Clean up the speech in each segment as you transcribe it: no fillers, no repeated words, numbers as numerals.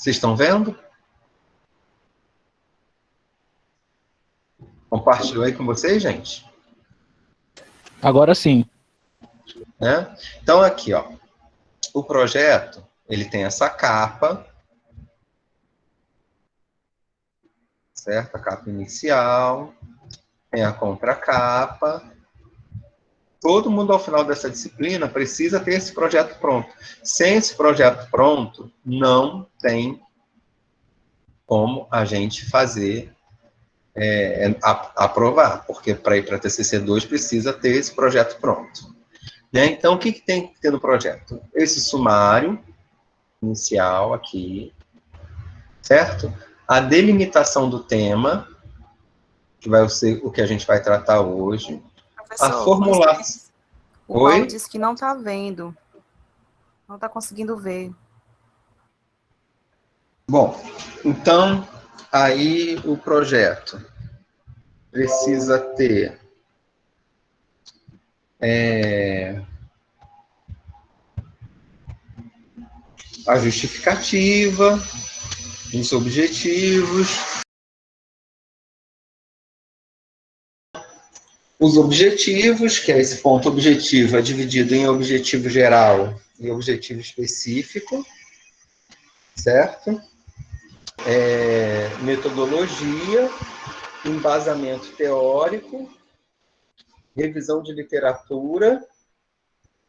Vocês estão vendo? Compartilhou aí com vocês, gente? Agora sim. Né? Então, aqui, ó, o projeto, ele tem essa capa, certo? A capa inicial, tem a contracapa. Todo mundo, ao final dessa disciplina, precisa ter esse projeto pronto. Sem esse projeto pronto, não tem como a gente fazer, aprovar, porque para ir para a TCC2 precisa ter esse projeto pronto. Né? Então, o que tem que ter no projeto? Esse sumário inicial aqui, certo? A delimitação do tema, que vai ser o que a gente vai tratar hoje. Professor, A formulação. O Paulo disse que não está vendo. Não está conseguindo ver. Bom, então, aí o projeto precisa ter a justificativa, os objetivos. Os objetivos, que é esse ponto objetivo, é dividido em objetivo geral e objetivo específico, certo? Metodologia, embasamento teórico, revisão de literatura,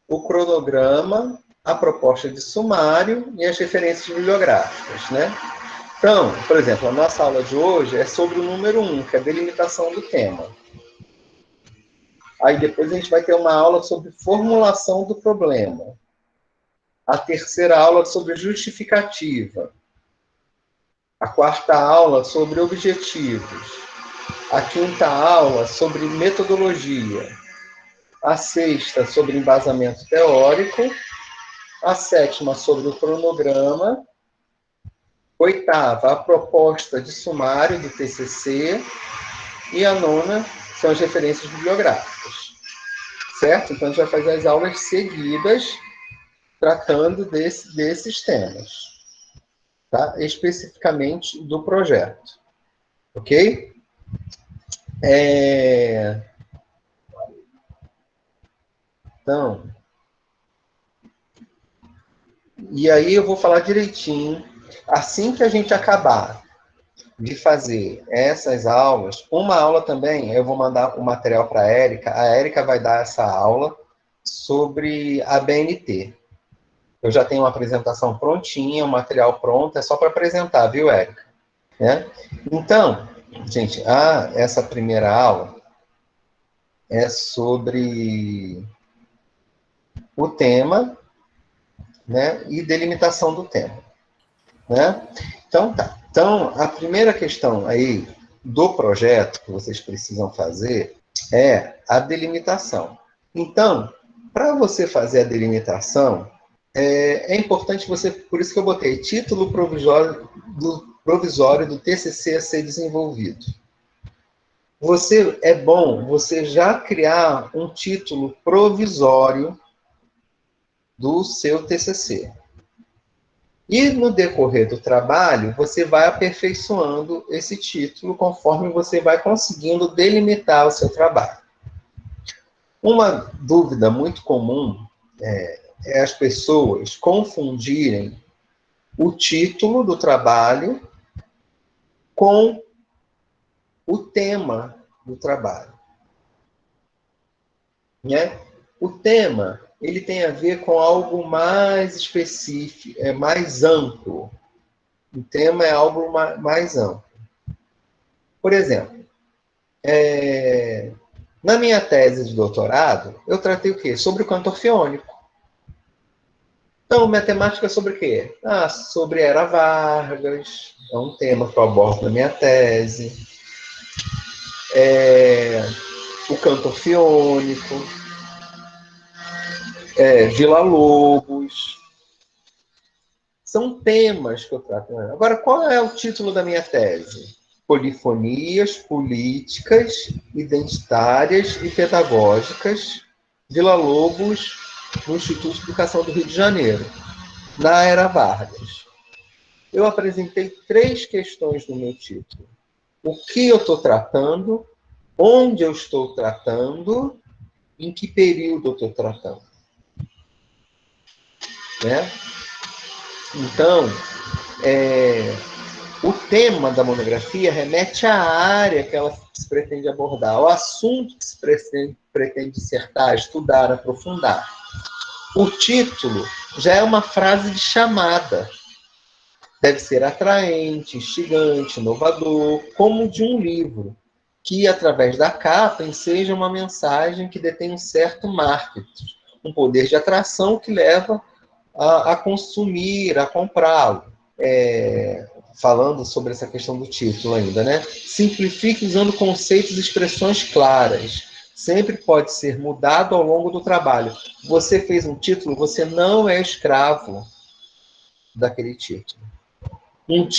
o cronograma, a proposta de sumário e as referências bibliográficas, né? Então, por exemplo, a nossa aula de hoje é sobre o número 1, que é a delimitação do tema. Aí depois a gente vai ter uma aula sobre formulação do problema. A terceira aula sobre justificativa. A quarta aula sobre objetivos. A quinta aula sobre metodologia. A sexta sobre embasamento teórico. A sétima sobre o cronograma. Oitava, a proposta de sumário do TCC. E a nona são as referências bibliográficas. Certo? Então, a gente vai fazer as aulas seguidas tratando desses temas. Tá? Especificamente do projeto. Ok? Então, e aí eu vou falar direitinho. Assim que a gente acabar de fazer essas aulas, uma aula também, eu vou mandar o material para a Érica. A Érica vai dar essa aula sobre a BNT. Eu já tenho uma apresentação prontinha, um material pronto, é só para apresentar, viu, Érica? Né? Então, gente, essa primeira aula é sobre o tema, né, e delimitação do tema. Né? Então, tá. Então, a primeira questão aí do projeto que vocês precisam fazer é a delimitação. Então, para você fazer a delimitação, é importante você, por isso que eu botei título provisório do TCC a ser desenvolvido. É bom você já criar um título provisório do seu TCC. E no decorrer do trabalho, você vai aperfeiçoando esse título conforme você vai conseguindo delimitar o seu trabalho. Uma dúvida muito comum é as pessoas confundirem o título do trabalho com o tema do trabalho. Né? O tema, ele tem a ver com algo mais específico, mais amplo. O tema é algo mais amplo. Por exemplo, na minha tese de doutorado, eu tratei o quê? Sobre o canto orfeônico. Então, minha temática é sobre o quê? Sobre Era Vargas, é um tema que eu abordo na minha tese. O canto orfeônico, Villa-Lobos. São temas que eu trato. Agora, qual é o título da minha tese? Polifonias políticas, identitárias e pedagógicas, Villa-Lobos, no Instituto de Educação do Rio de Janeiro, na Era Vargas. eu apresentei 3 questões no meu título. O que eu estou tratando, onde eu estou tratando, em que período eu estou tratando. Né? Então, o tema da monografia remete à área que ela se pretende abordar, ao assunto que se pretende dissertar, estudar, aprofundar. O título já é uma frase de chamada. Deve ser atraente, instigante, inovador, como de um livro, que, através da capa, enseja uma mensagem que detém um certo marketing, um poder de atração que leva a consumir, a comprá-lo. Falando sobre essa questão do título ainda, né? Simplifique usando conceitos e expressões claras. Sempre pode ser mudado ao longo do trabalho. Você fez um título, você não é escravo daquele título. Um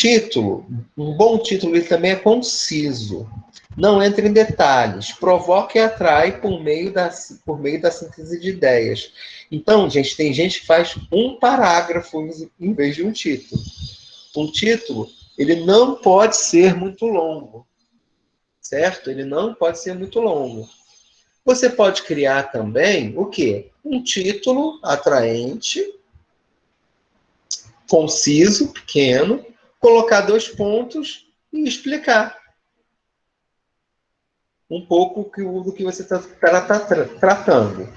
bom título, ele também é conciso. Não entra em detalhes. Provoca e atrai por meio da síntese de ideias. Então, gente, tem gente que faz um parágrafo em vez de um título. Um título, ele não pode ser muito longo, certo? Ele não pode ser muito longo. Você pode criar também o quê? Um título atraente, conciso, pequeno, colocar 2 pontos e explicar um pouco do que você está tratando.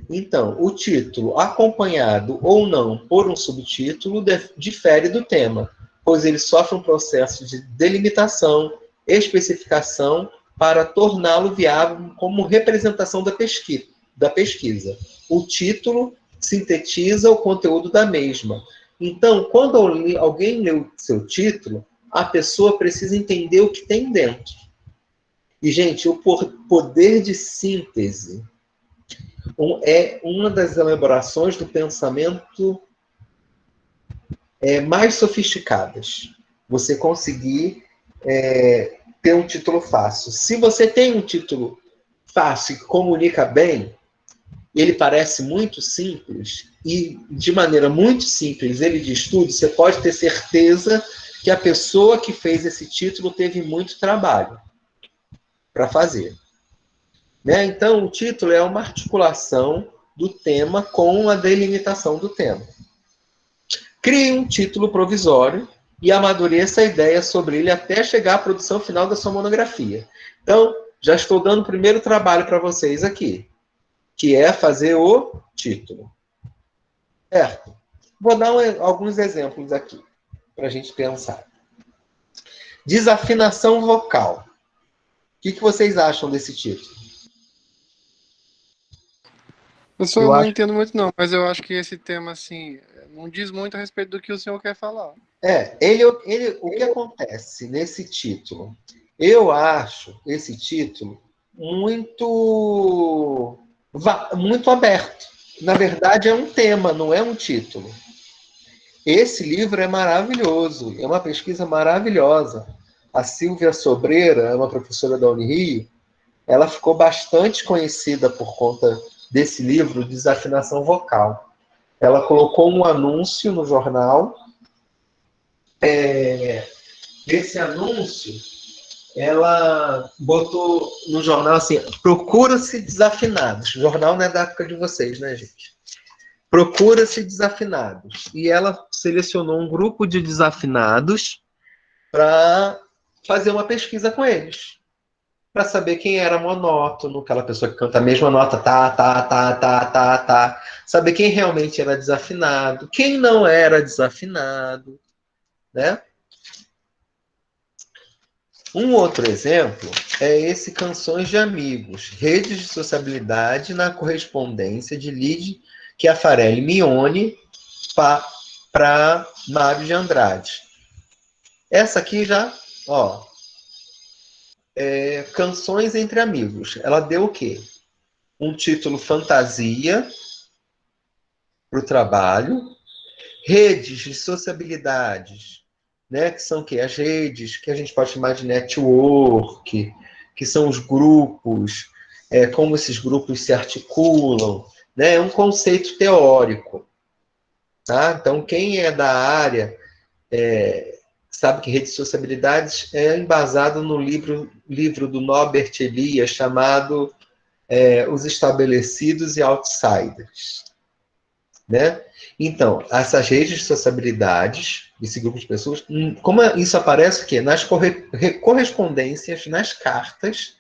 Então, o título, acompanhado ou não por um subtítulo, difere do tema, pois ele sofre um processo de delimitação, especificação, para torná-lo viável como representação da pesquisa. O título sintetiza o conteúdo da mesma. Então, quando alguém lê o seu título, a pessoa precisa entender o que tem dentro. E, gente, o poder de síntese é uma das elaborações do pensamento mais sofisticadas. Você conseguir ter um título fácil. Se você tem um título fácil que comunica bem, ele parece muito simples, e de maneira muito simples ele diz tudo, você pode ter certeza que a pessoa que fez esse título teve muito trabalho para fazer. Né? Então, o título é uma articulação do tema com a delimitação do tema. Crie um título provisório e amadureça a ideia sobre ele até chegar à produção final da sua monografia. Então, já estou dando o primeiro trabalho para vocês aqui, que é fazer o título. Certo? Vou dar alguns exemplos aqui, para a gente pensar. Desafinação vocal. O que vocês acham desse título? Eu não entendo muito não, mas eu acho que esse tema, assim, não diz muito a respeito do que o senhor quer falar. O que acontece nesse título? Eu acho esse título muito aberto. Na verdade, é um tema, não é um título. Esse livro é maravilhoso, é uma pesquisa maravilhosa. A Silvia Sobreira, é uma professora da Unirio, ela ficou bastante conhecida por conta desse livro, Desafinação Vocal. Ela colocou um anúncio no jornal. Esse anúncio, ela botou no jornal assim: procura-se desafinados. O jornal não é da época de vocês, né, gente? Procura-se desafinados. E ela selecionou um grupo de desafinados para fazer uma pesquisa com eles. Para saber quem era monótono, aquela pessoa que canta a mesma nota, tá. Saber quem realmente era desafinado, quem não era desafinado, né? Um outro exemplo é esse Canções de Amigos, redes de sociabilidade na correspondência de Lide Chiafarelli Mione para Mário de Andrade. Essa aqui já, Canções entre Amigos. Ela deu o quê? Um título fantasia para o trabalho, redes de sociabilidades, né, que são o quê? As redes que a gente pode chamar de network, que são os grupos, como esses grupos se articulam, né? É um conceito teórico. Tá? Então, quem é da área sabe que rede de sociabilidades é embasado no livro do Norbert Elias chamado Os Estabelecidos e Outsiders. Né? Então, essas redes de sociabilidades, esse grupo de pessoas, como isso aparece o quê? Nas correspondências, nas cartas,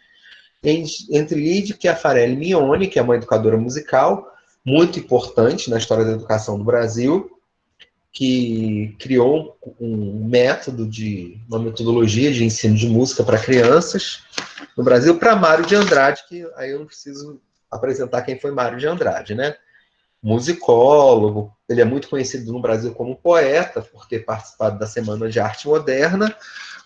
entre Lídia Chiafarelli Mione, que é uma educadora musical, muito importante na história da educação do Brasil, que criou um método uma metodologia de ensino de música para crianças no Brasil, para Mário de Andrade, que aí eu não preciso apresentar quem foi Mário de Andrade, né? Musicólogo, ele é muito conhecido no Brasil como poeta, por ter participado da Semana de Arte Moderna,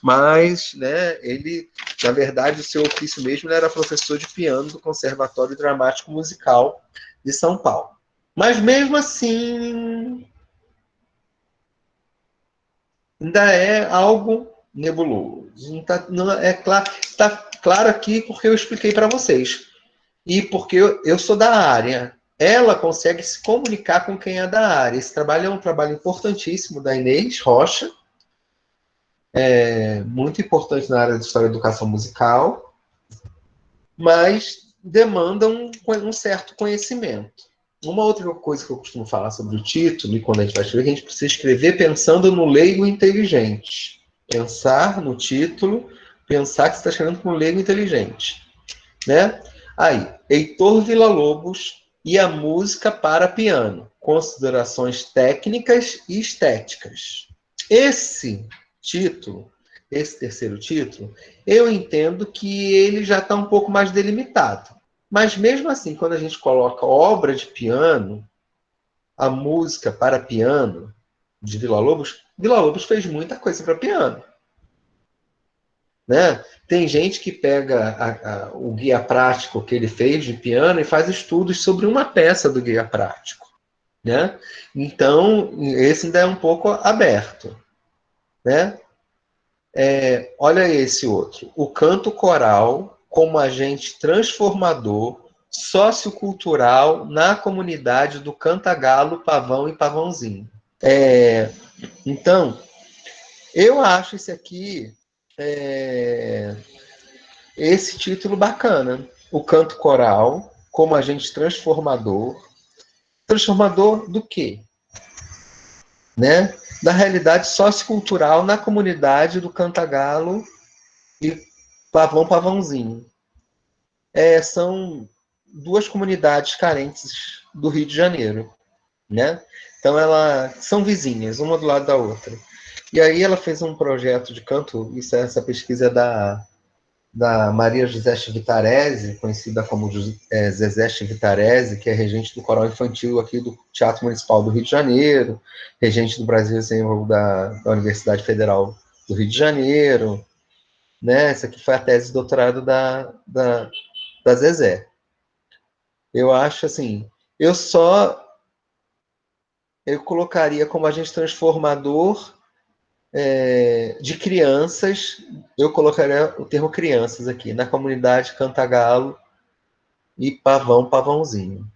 mas, né, ele, na verdade, o seu ofício mesmo, ele era professor de piano do Conservatório Dramático Musical de São Paulo. Mas, mesmo assim, ainda é algo nebuloso. Não é claro, está claro aqui porque eu expliquei para vocês. E porque eu sou da área. Ela consegue se comunicar com quem é da área. Esse trabalho é um trabalho importantíssimo da Inês Rocha, muito importante na área de história da educação musical, mas demanda um certo conhecimento. Uma outra coisa que eu costumo falar sobre o título, e quando a gente vai escrever, que a gente precisa escrever pensando no leigo inteligente. Pensar no título, pensar que você está escrevendo com um leigo inteligente. Né? Aí, Heitor Villa-Lobos e a música para piano. Considerações técnicas e estéticas. Esse título, esse terceiro título, eu entendo que ele já está um pouco mais delimitado. Mas mesmo assim, quando a gente coloca obra de piano, a música para piano de Villa-Lobos fez muita coisa para piano. Né? Tem gente que pega o guia prático que ele fez de piano e faz estudos sobre uma peça do guia prático. Né? Então, esse ainda é um pouco aberto. Né? Olha esse outro. O canto coral como agente transformador sociocultural na comunidade do Cantagalo, Pavão e Pavãozinho. Então, eu acho esse aqui esse título bacana. O canto coral como agente transformador. Transformador do quê? Né? Da realidade sociocultural na comunidade do Cantagalo e Pavão Pavãozinho. São duas comunidades carentes do Rio de Janeiro. Né? Então, são vizinhas, uma do lado da outra. E aí ela fez um projeto de canto, essa pesquisa é da Maria José Chivitarese, conhecida como Zezé Chivitarese, que é regente do coral infantil aqui do Teatro Municipal do Rio de Janeiro, regente do Brasil da Universidade Federal do Rio de Janeiro. Né? Essa aqui foi a tese de doutorado da Zezé. Eu acho assim, eu colocaria como agente transformador de crianças, eu colocaria o termo crianças aqui, na comunidade Cantagalo e Pavão, Pavãozinho.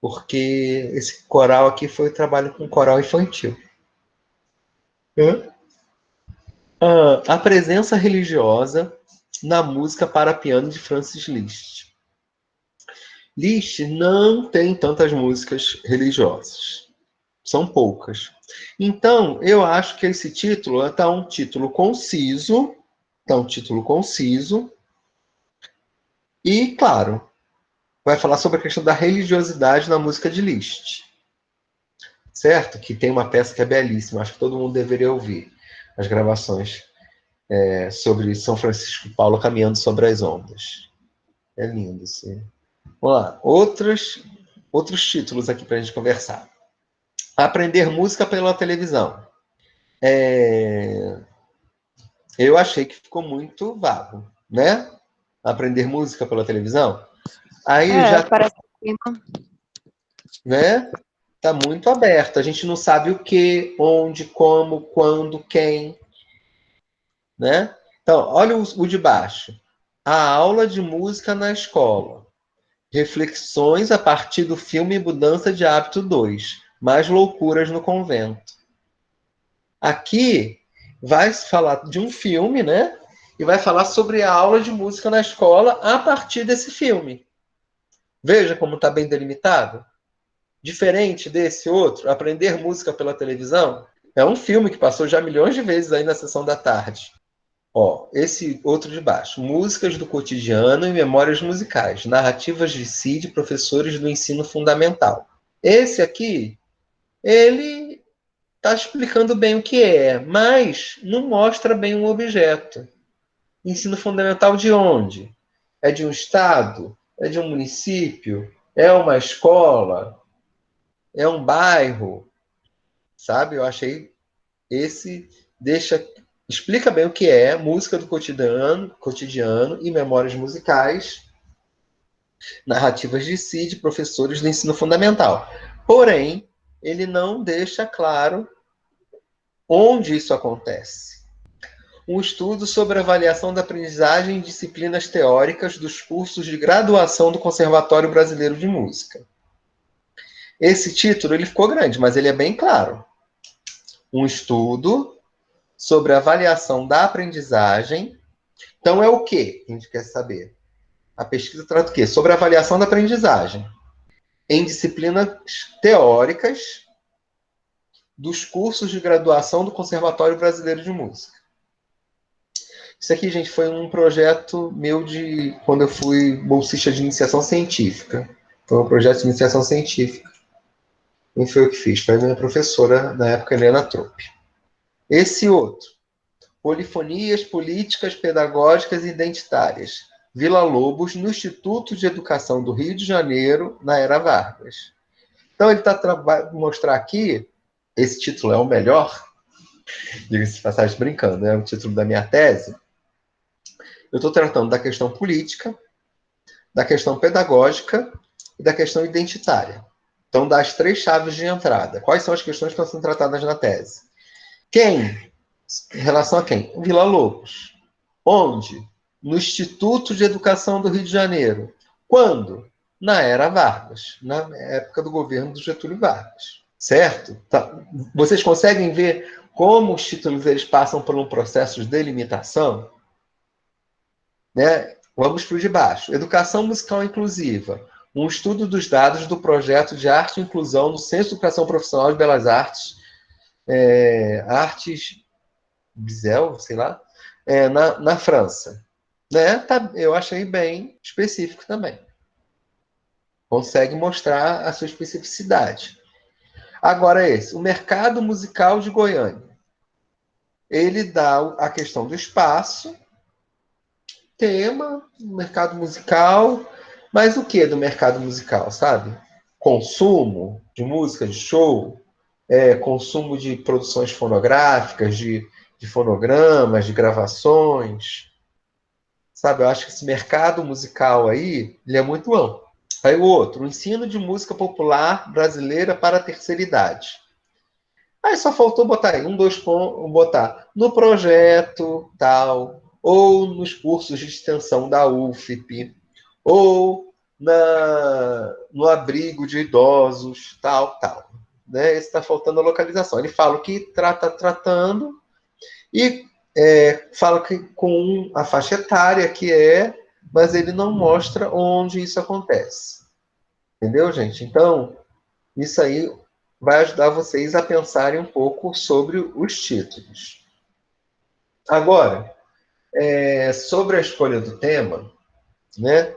Porque esse coral aqui foi trabalho com coral infantil. A presença religiosa na música para piano de Francis Liszt. Liszt não tem tantas músicas religiosas. São poucas. Então, eu acho que esse título está um título conciso. E, claro, vai falar sobre a questão da religiosidade na música de Liszt. Certo? Que tem uma peça que é belíssima. Acho que todo mundo deveria ouvir as gravações sobre São Francisco de Paulo caminhando sobre as ondas. É lindo, sim. Vamos lá. Outros títulos aqui para a gente conversar. Aprender música pela televisão. Eu achei que ficou muito vago, né? Aprender música pela televisão. Aí já parece né? Tá muito aberto. A gente não sabe o que, onde, como, quando, quem, né? Então, olha o de baixo. A aula de música na escola. Reflexões a partir do filme Mudança de Hábito 2. mais loucuras no convento. Aqui vai falar de um filme, né? E vai falar sobre a aula de música na escola a partir desse filme. Veja como está bem delimitado. Diferente desse outro, Aprender Música pela Televisão, é um filme que passou já milhões de vezes aí na sessão da tarde. Ó, esse outro de baixo. Músicas do cotidiano e memórias musicais. Narrativas de si de professores do ensino fundamental. Esse aqui, ele está explicando bem o que é, mas não mostra bem um objeto. Ensino fundamental de onde? É de um estado? É de um município? É uma escola? É um bairro? Sabe? Eu achei esse explica bem o que é música do cotidiano e memórias musicais, narrativas de si de professores do ensino fundamental. Porém, ele não deixa claro onde isso acontece. Um estudo sobre a avaliação da aprendizagem em disciplinas teóricas dos cursos de graduação do Conservatório Brasileiro de Música. Esse título ele ficou grande, mas ele é bem claro. Um estudo sobre a avaliação da aprendizagem. Então, é o que a gente quer saber? A pesquisa trata o quê? Sobre a avaliação da aprendizagem em disciplinas teóricas dos cursos de graduação do Conservatório Brasileiro de Música. Isso aqui, gente, foi um projeto meu de quando eu fui bolsista de iniciação científica. Foi um projeto de iniciação científica. Quem foi o que fiz? Foi a minha professora, na época, Helena Tropp. Esse outro. Polifonias políticas, pedagógicas e identitárias. Vila Lobos, no Instituto de Educação do Rio de Janeiro, na Era Vargas. Então, ele vai mostrar aqui, esse título é o melhor, diga-se de passagem brincando, é o título da minha tese. Eu estou tratando da questão política, da questão pedagógica e da questão identitária. Então, das 3 chaves de entrada. Quais são as questões que estão sendo tratadas na tese? Quem? Em relação a quem? Vila Lobos. Onde? No Instituto de Educação do Rio de Janeiro. Quando? Na Era Vargas, na época do governo do Getúlio Vargas. Certo? Tá. Vocês conseguem ver como os títulos eles passam por um processo de delimitação? Né? Vamos para o de baixo. Educação musical inclusiva. Um estudo dos dados do projeto de arte e inclusão no Centro de Educação Profissional de Belas Artes, Artes Bizel, sei lá, na França. Né? Eu achei bem específico também. Consegue mostrar a sua especificidade. Agora o mercado musical de Goiânia. Ele dá a questão do espaço, tema, mercado musical, mas o que do mercado musical, sabe? Consumo de música, de show, consumo de produções fonográficas, de fonogramas, de gravações, sabe? Eu acho que esse mercado musical aí, ele é muito amplo. Aí o outro, o ensino de música popular brasileira para a terceira idade. Aí só faltou botar aí, 2 pontos, botar no projeto, tal, ou nos cursos de extensão da UFP, ou no abrigo de idosos, tal. Né? Esse está faltando a localização. Ele fala que tratando e fala que com a faixa etária que mas ele não mostra onde isso acontece. Entendeu, gente? Então, isso aí vai ajudar vocês a pensarem um pouco sobre os títulos. Agora, sobre a escolha do tema, né?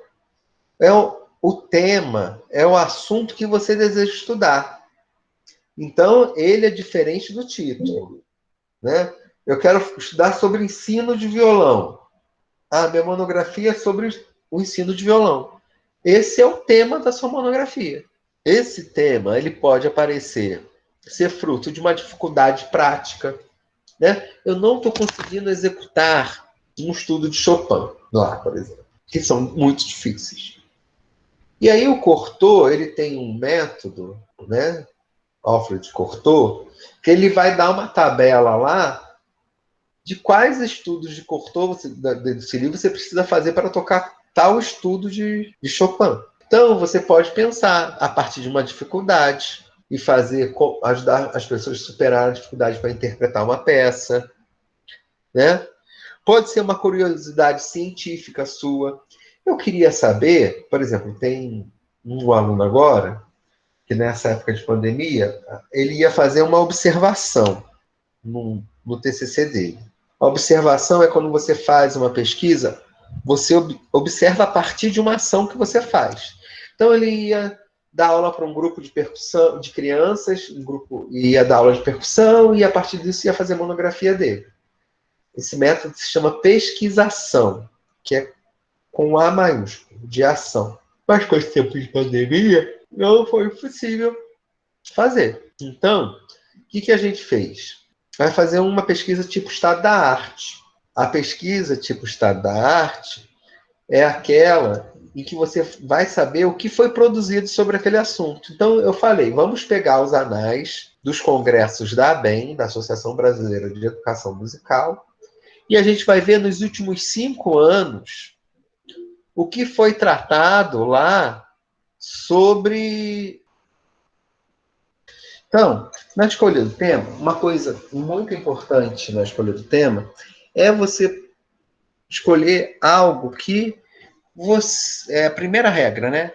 O tema é o assunto que você deseja estudar. Então, ele é diferente do título. Né? Eu quero estudar sobre ensino de violão. Minha monografia é sobre o ensino de violão. Esse é o tema da sua monografia. Esse tema ele pode ser fruto de uma dificuldade prática. Né? Eu não estou conseguindo executar um estudo de Chopin lá, por exemplo, que são muito difíceis. E aí o Cortot, ele tem um método, né? Alfred Cortot, que ele vai dar uma tabela lá de quais estudos de Cortot desse livro você precisa fazer para tocar tal estudo de Chopin. Então, você pode pensar a partir de uma dificuldade e ajudar as pessoas a superar a dificuldade para interpretar uma peça, né? Pode ser uma curiosidade científica sua. Eu queria saber, por exemplo, tem um aluno agora que nessa época de pandemia ele ia fazer uma observação no TCC dele. A observação é quando você faz uma pesquisa, você observa a partir de uma ação que você faz. Então ele ia dar aula para um grupo de percussão, de crianças, ia dar aula de percussão e a partir disso ia fazer a monografia dele. Esse método se chama pesquisação, que é com A maiúsculo, de ação. Mas com esse tempo de pandemia, não foi possível fazer. Então, o que a gente fez? Vai fazer uma pesquisa tipo Estado da Arte. A pesquisa tipo Estado da Arte é aquela em que você vai saber o que foi produzido sobre aquele assunto. Então, eu falei, vamos pegar os anais dos congressos da ABEM, da Associação Brasileira de Educação Musical, e a gente vai ver nos últimos 5 anos o que foi tratado lá sobre... Então, na escolha do tema, uma coisa muito importante na escolha do tema é você escolher algo que você... É a primeira regra, né?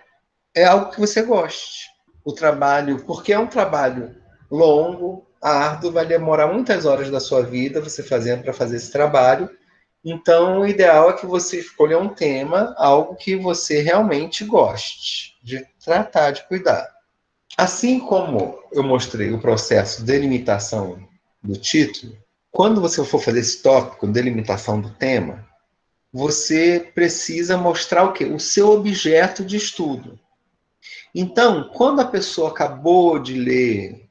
É algo que você goste. O trabalho, porque é um trabalho longo, árduo, vai demorar muitas horas da sua vida você fazendo para fazer esse trabalho. Então, o ideal é que você escolha um tema, algo que você realmente goste de tratar, de cuidar. Assim como eu mostrei o processo de delimitação do título, quando você for fazer esse tópico, delimitação do tema, você precisa mostrar o quê? O seu objeto de estudo. Então, quando a pessoa acabou de ler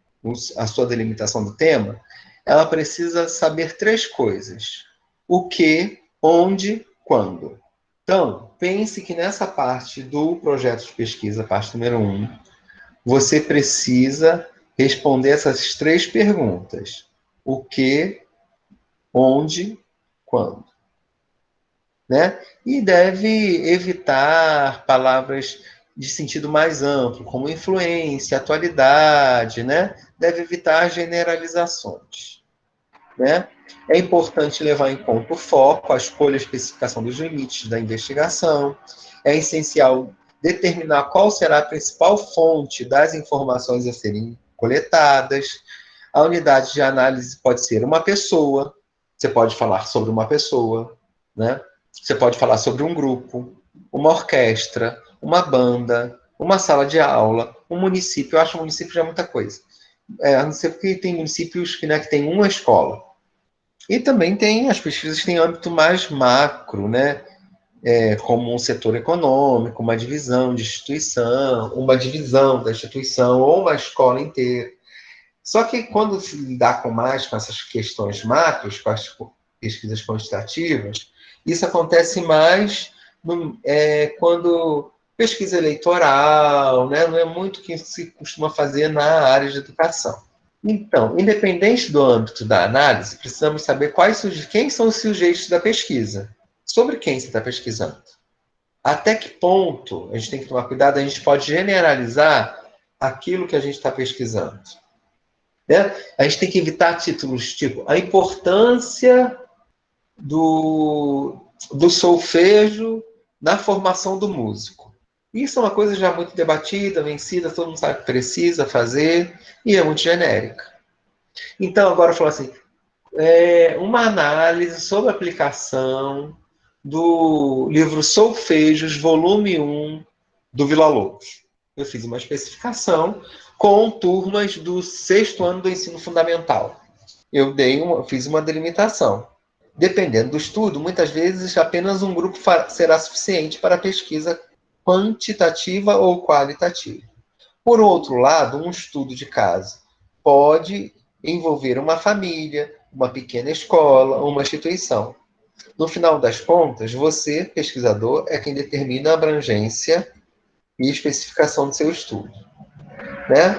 a sua delimitação do tema, ela precisa saber 3 coisas. O que, onde, quando. Então, pense que nessa parte do projeto de pesquisa, parte número 1, você precisa responder essas 3 perguntas. O que, onde, quando. Né? E deve evitar palavras de sentido mais amplo, como influência, atualidade, né? Deve evitar generalizações. Né? É importante levar em conta o foco, a escolha e a especificação dos limites da investigação. É essencial determinar qual será a principal fonte das informações a serem coletadas. A unidade de análise pode ser uma pessoa, você pode falar sobre uma pessoa, né? Você pode falar sobre um grupo, uma orquestra, uma banda, uma sala de aula, um município. Eu acho que um município já é muita coisa. A não ser porque tem municípios que tem uma escola. E também tem as pesquisas que têm âmbito mais macro, né? Como um setor econômico, uma divisão de instituição, uma divisão da instituição, ou uma escola inteira. Só que quando se lidar com essas questões macros, com as pesquisas quantitativas, isso acontece mais quando pesquisa eleitoral, né? Não é muito o que se costuma fazer na área de educação. Então, independente do âmbito da análise, precisamos saber quem são os sujeitos da pesquisa. Sobre quem você está pesquisando. Até que ponto a gente tem que tomar cuidado, a gente pode generalizar aquilo que a gente está pesquisando. Né? A gente tem que evitar títulos tipo a importância do solfejo na formação do músico. Isso é uma coisa já muito debatida, vencida, todo mundo sabe que precisa fazer, e é muito genérica. Então, agora eu falo assim, uma análise sobre a aplicação do livro Solfejos, volume 1, do Villa-Lobos. Eu fiz uma especificação com turmas do 6º ano do ensino fundamental. Eu fiz uma delimitação. Dependendo do estudo, muitas vezes apenas um grupo será suficiente para a pesquisa quantitativa ou qualitativa. Por outro lado, um estudo de caso pode envolver uma família, uma pequena escola, uma instituição. No final das contas, você, pesquisador, é quem determina a abrangência e especificação do seu estudo. Né?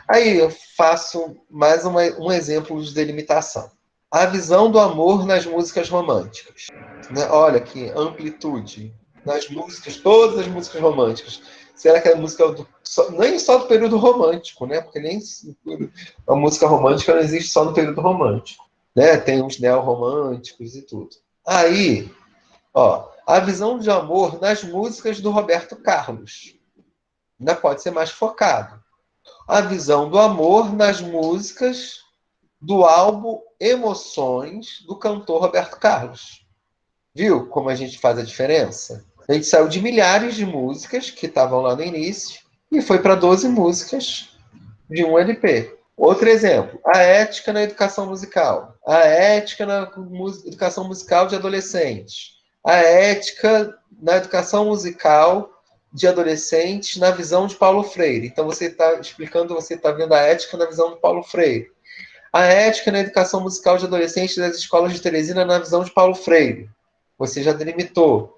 Aí eu faço mais um exemplo de delimitação. A visão do amor nas músicas românticas. Né? Olha que amplitude. nas músicas, todas as músicas românticas. Será que a música nem só do período romântico, né? Porque nem a música romântica não existe só no período romântico, né? Tem os neorromânticos e tudo. Aí, ó, a visão de amor nas músicas do Roberto Carlos. Ainda pode ser mais focado. A visão do amor nas músicas do álbum Emoções do cantor Roberto Carlos. Viu como a gente faz a diferença? A gente saiu de milhares de músicas que estavam lá no início e foi para 12 músicas de um LP. Outro exemplo, a ética na educação musical. A ética na educação musical de adolescentes. A ética na educação musical de adolescentes na visão de Paulo Freire. Então você está explicando, você está vendo a ética na visão de Paulo Freire. A ética na educação musical de adolescentes das escolas de Teresina na visão de Paulo Freire. Você já delimitou.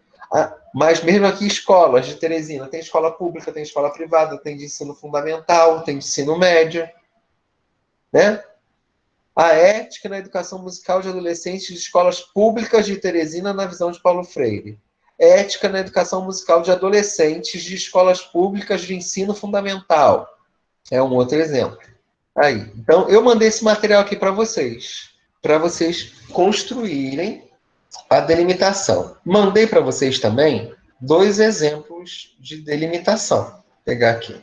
Mas mesmo aqui, escolas de Teresina. Tem escola pública, tem escola privada, tem de ensino fundamental, tem de ensino médio. Né? A ética na educação musical de adolescentes de escolas públicas de Teresina na visão de Paulo Freire. Ética na educação musical de adolescentes de escolas públicas de ensino fundamental. É um outro exemplo. Aí. Então, eu mandei esse material aqui para vocês construírem a delimitação. Mandei para vocês também 2 exemplos de delimitação. Vou pegar aqui.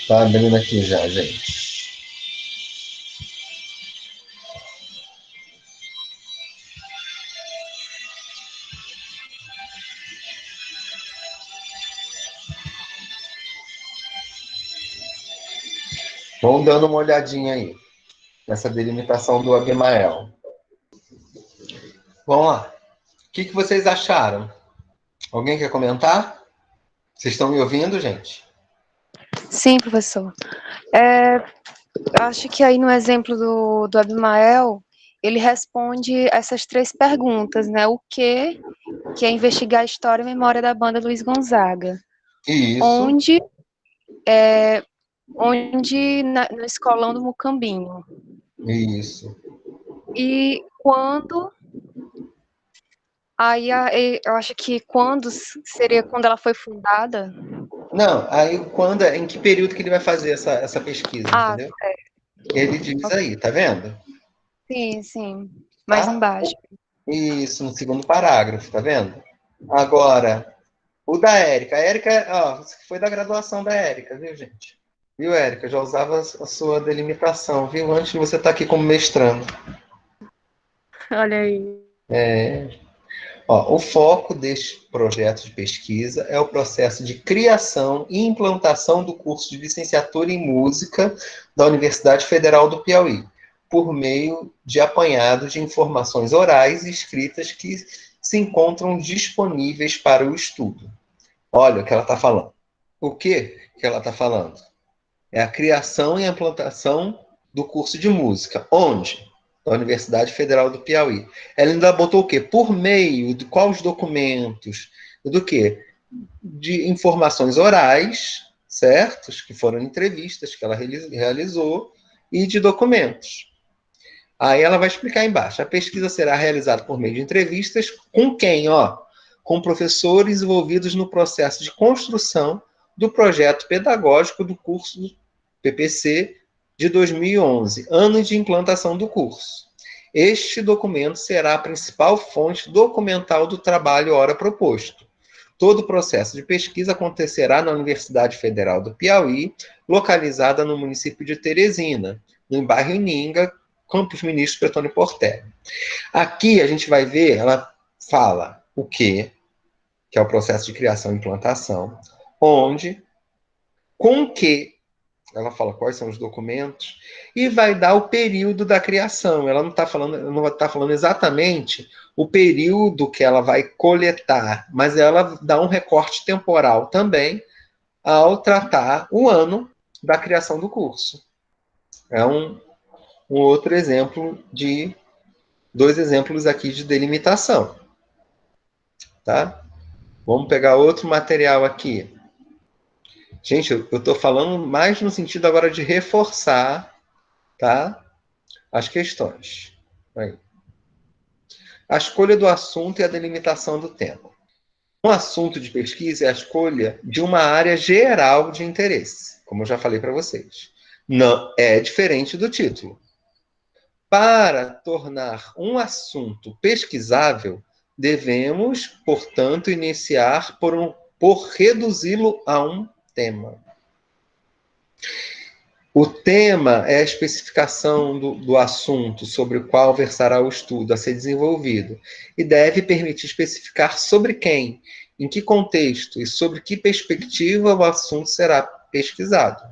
Tá abrindo aqui já, gente. Vão dando uma olhadinha aí nessa delimitação do Abimael. Vamos lá. O que vocês acharam? Alguém quer comentar? Vocês estão me ouvindo, gente? Sim, professor. Acho que aí no exemplo do Abimael, ele responde essas 3 perguntas, né? O que é investigar a história e memória da banda Luiz Gonzaga. Isso. Onde no escolão do Mucambinho. Isso. E quando... Aí eu acho que seria quando ela foi fundada? Não, aí em que período que ele vai fazer essa pesquisa, entendeu? Ele diz aí, tá vendo? Sim. Mais embaixo. Isso, no segundo parágrafo, tá vendo? Agora, o da Érica. A Érica, ó, foi da graduação da Érica, viu, gente? Viu, Érica? Já usava a sua delimitação, viu? Antes de você estar aqui como mestrando. Olha aí. O foco deste projeto de pesquisa é o processo de criação e implantação do curso de licenciatura em música da Universidade Federal do Piauí, por meio de apanhados de informações orais e escritas que se encontram disponíveis para o estudo. Olha o que ela está falando. O que ela está falando? É a criação e a implantação do curso de música. Onde? Da Universidade Federal do Piauí. Ela ainda botou o quê? Por meio de quais documentos? Do quê? De informações orais, certos, que foram entrevistas que ela realizou, e de documentos. Aí ela vai explicar embaixo. A pesquisa será realizada por meio de entrevistas com quem? Com professores envolvidos no processo de construção do projeto pedagógico do curso PPC de 2011, ano de implantação do curso. Este documento será a principal fonte documental do trabalho ora proposto. Todo o processo de pesquisa acontecerá na Universidade Federal do Piauí, localizada no município de Teresina, no bairro Ininga, Campus Ministro Petônio Portela. Aqui a gente vai ver, ela fala o que é o processo de criação e implantação, onde, com que, ela fala quais são os documentos, e vai dar o período da criação. Ela não está falando exatamente o período que ela vai coletar, mas ela dá um recorte temporal também ao tratar o ano da criação do curso. É um outro exemplo de 2 exemplos aqui de delimitação. Tá? Vamos pegar outro material aqui. Gente, eu estou falando mais no sentido agora de reforçar, tá, as questões. Aí. A escolha do assunto e a delimitação do tema. Um assunto de pesquisa é a escolha de uma área geral de interesse, como eu já falei para vocês. Não é diferente do título. Para tornar um assunto pesquisável, devemos, portanto, iniciar por reduzi-lo a um tema. O tema é a especificação do assunto sobre o qual versará o estudo a ser desenvolvido e deve permitir especificar sobre quem, em que contexto e sobre que perspectiva o assunto será pesquisado.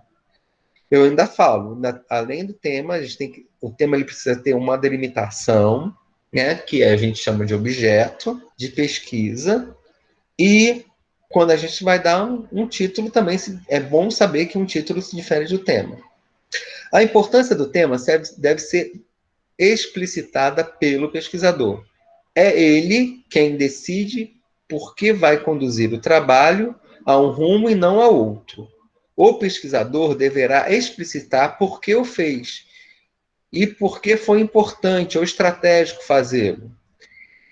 Eu ainda falo, além do tema, o tema ele precisa ter uma delimitação, né, que a gente chama de objeto de pesquisa, e quando a gente vai dar um título também, é bom saber que um título se difere do tema. A importância do tema deve ser explicitada pelo pesquisador. É ele quem decide por que vai conduzir o trabalho a um rumo e não a outro. O pesquisador deverá explicitar por que o fez e por que foi importante ou estratégico fazê-lo.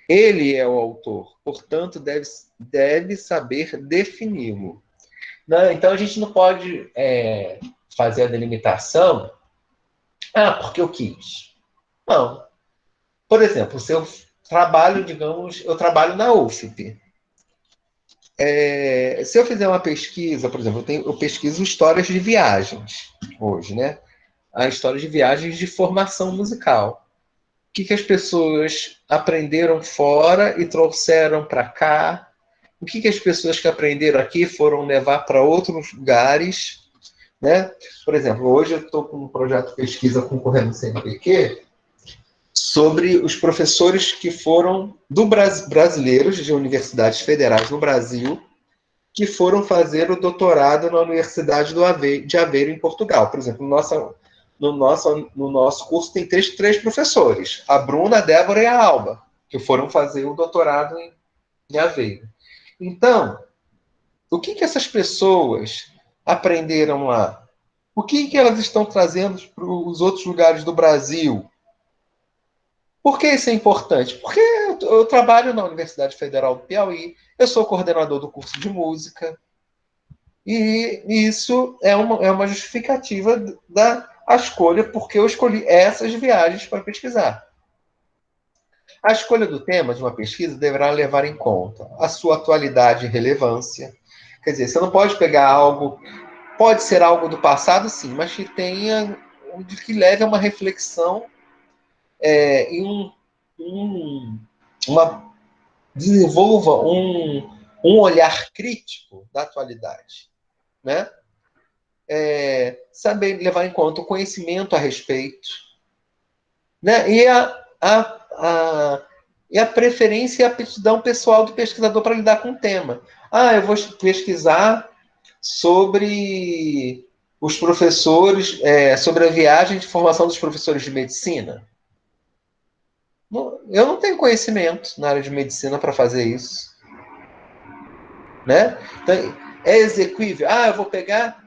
Ele é o autor, portanto, deve saber defini-lo. Então, a gente não pode fazer a delimitação, porque eu quis. Não. Por exemplo, se eu trabalho, digamos, eu trabalho na UFP. Se eu fizer uma pesquisa, por exemplo, eu pesquiso histórias de viagens hoje, né? A história de viagens de formação musical. O que as pessoas aprenderam fora e trouxeram para cá? O que as pessoas que aprenderam aqui foram levar para outros lugares? Né? Por exemplo, hoje eu estou com um projeto de pesquisa concorrendo no CNPq sobre os professores que foram brasileiros de universidades federais no Brasil que foram fazer o doutorado na Universidade de Aveiro, em Portugal. Por exemplo, no nosso curso tem três professores, a Bruna, a Débora e a Alba, que foram fazer o doutorado em Aveiro. Então, o que essas pessoas aprenderam lá? O que elas estão trazendo para os outros lugares do Brasil? Por que isso é importante? Porque eu trabalho na Universidade Federal do Piauí, eu sou coordenador do curso de música, e isso é uma justificativa da escolha, porque eu escolhi essas viagens para pesquisar. A escolha do tema de uma pesquisa deverá levar em conta a sua atualidade e relevância. Quer dizer, você não pode pegar algo, pode ser algo do passado, sim, mas que leve a uma reflexão e desenvolva um olhar crítico da atualidade, né? Saber levar em conta o conhecimento a respeito, né? E a preferência e a aptidão pessoal do pesquisador para lidar com o tema. Eu vou pesquisar sobre os professores, sobre a viagem de formação dos professores de medicina. Eu não tenho conhecimento na área de medicina para fazer isso. Né? Então, é exequível. Eu vou pegar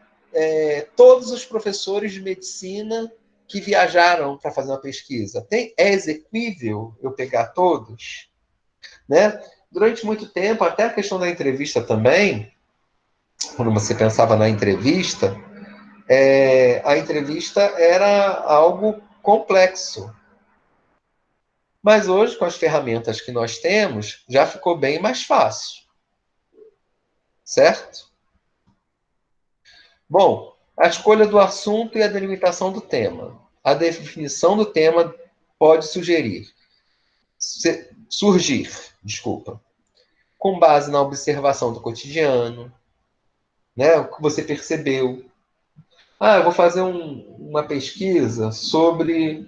todos os professores de medicina que viajaram para fazer uma pesquisa. É exequível eu pegar todos? Né? Durante muito tempo, até a questão da entrevista também, quando você pensava na entrevista, a entrevista era algo complexo. Mas hoje, com as ferramentas que nós temos, já ficou bem mais fácil. Certo? Bom, a escolha do assunto e a delimitação do tema. A definição do tema pode surgir, com base na observação do cotidiano, né, o que você percebeu. Eu vou fazer uma pesquisa sobre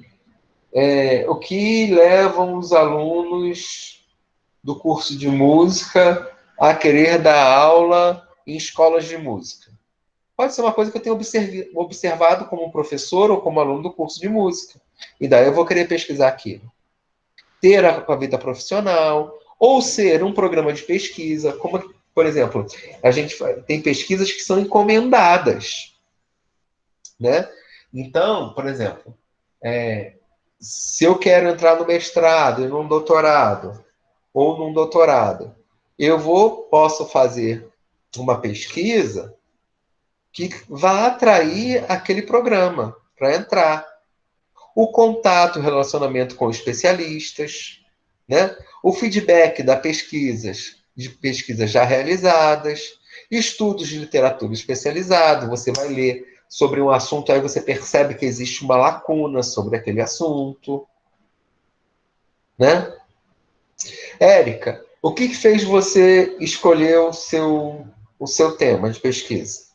o que levam os alunos do curso de música a querer dar aula em escolas de música. Pode ser uma coisa que eu tenho observado como professor ou como aluno do curso de música. E daí eu vou querer pesquisar aquilo. Ter a vida profissional, ou ser um programa de pesquisa, Por exemplo, a gente tem pesquisas que são encomendadas, né? Então, por exemplo, se eu quero entrar no mestrado e num doutorado, ou num doutorado, posso fazer uma pesquisa que vá atrair aquele programa para entrar. O contato, o relacionamento com especialistas, né? O feedback de pesquisas já realizadas, estudos de literatura especializado, você vai ler sobre um assunto, aí você percebe que existe uma lacuna sobre aquele assunto, né? Érica, o que fez você escolher o seu tema de pesquisa?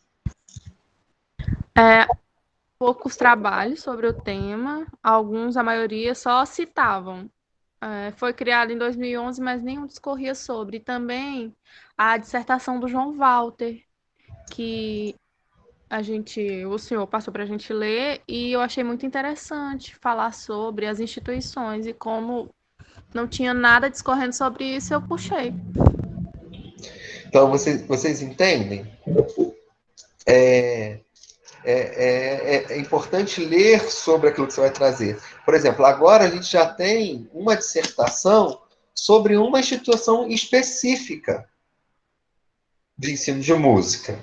Poucos trabalhos sobre o tema, alguns, a maioria, só citavam. Foi criado em 2011, mas nenhum discorria sobre. E também a dissertação do João Walter, que o senhor passou para a gente ler, e eu achei muito interessante falar sobre as instituições e como não tinha nada discorrendo sobre isso, eu puxei. Então, vocês entendem? É importante ler sobre aquilo que você vai trazer. Por exemplo, agora a gente já tem uma dissertação sobre uma instituição específica de ensino de música,